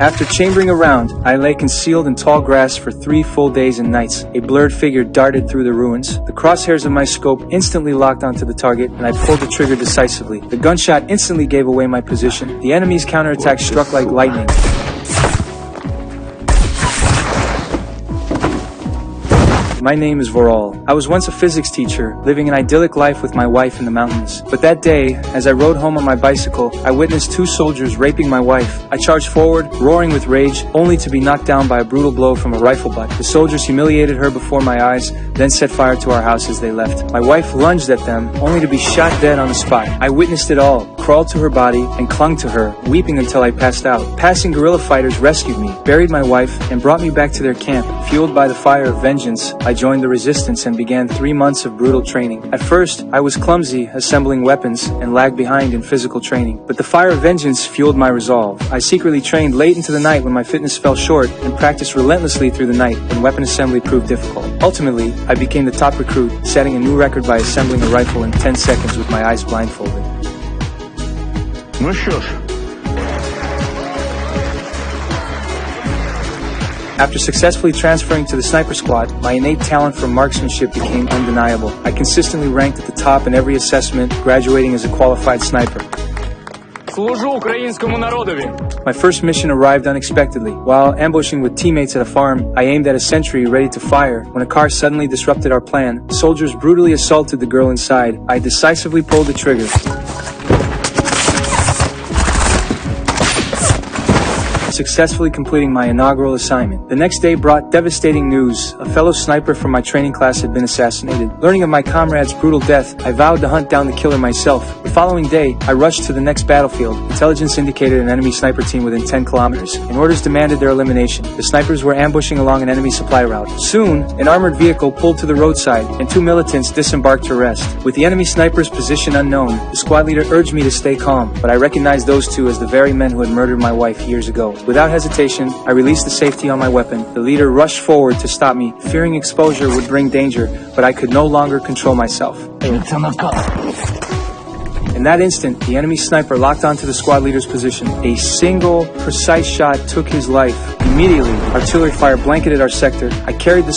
After chambering around, I lay concealed in tall grass for 3 full days and nights. A blurred figure darted through the ruins. The crosshairs of my scope instantly locked onto the target, and I pulled the trigger decisively. The gunshot instantly gave away my position. The enemy's counterattack struck like lightning. My name is Voral. I was once a physics teacher, living an idyllic life with my wife in the mountains. But that day, as I rode home on my bicycle, I witnessed 2 soldiers raping my wife. I charged forward, roaring with rage, only to be knocked down by a brutal blow from a rifle butt. The soldiers humiliated her before my eyes, then set fire to our house as they left. My wife lunged at them, only to be shot dead on the spot. I witnessed it all, crawled to her body, and clung to her, weeping until I passed out. Passing guerrilla fighters rescued me, buried my wife, and brought me back to their camp. Fueled by the fire of vengeance, I joined the resistance and began 3 months of brutal training. At first, I was clumsy assembling weapons and lagged behind in physical training. But the fire of vengeance fueled my resolve. I secretly trained late into the night when my fitness fell short and practiced relentlessly through the night when weapon assembly proved difficult. Ultimately, I became the top recruit, setting a new record by assembling a rifle in 10 seconds with my eyes blindfolded. Ну що ж. After successfully transferring to the sniper squad, my innate talent for marksmanship became undeniable. I consistently ranked at the top in every assessment, graduating as a qualified sniper. Служу українському народові. My first mission arrived unexpectedly. While ambushing with teammates at a farm, I aimed at a sentry ready to fire. When a car suddenly disrupted our plan, soldiers brutally assaulted the girl inside. I decisively pulled the trigger. Successfully completing my inaugural assignment. The next day brought devastating news. A fellow sniper from my training class had been assassinated. Learning of my comrade's brutal death, I vowed to hunt down the killer myself. The following day, I rushed to the next battlefield. Intelligence indicated an enemy sniper team within 10 kilometers, and orders demanded their elimination. The snipers were ambushing along an enemy supply route. Soon, an armored vehicle pulled to the roadside, and 2 militants disembarked to rest. With the enemy sniper's position unknown, the squad leader urged me to stay calm, but I recognized those 2 as the very men who had murdered my wife years ago. Without hesitation, I released the safety on my weapon. The leader rushed forward to stop me, fearing exposure would bring danger, but I could no longer control myself. In that instant, the enemy sniper locked onto the squad leader's position. A single, precise shot took his life. Immediately, artillery fire blanketed our sector. I carried the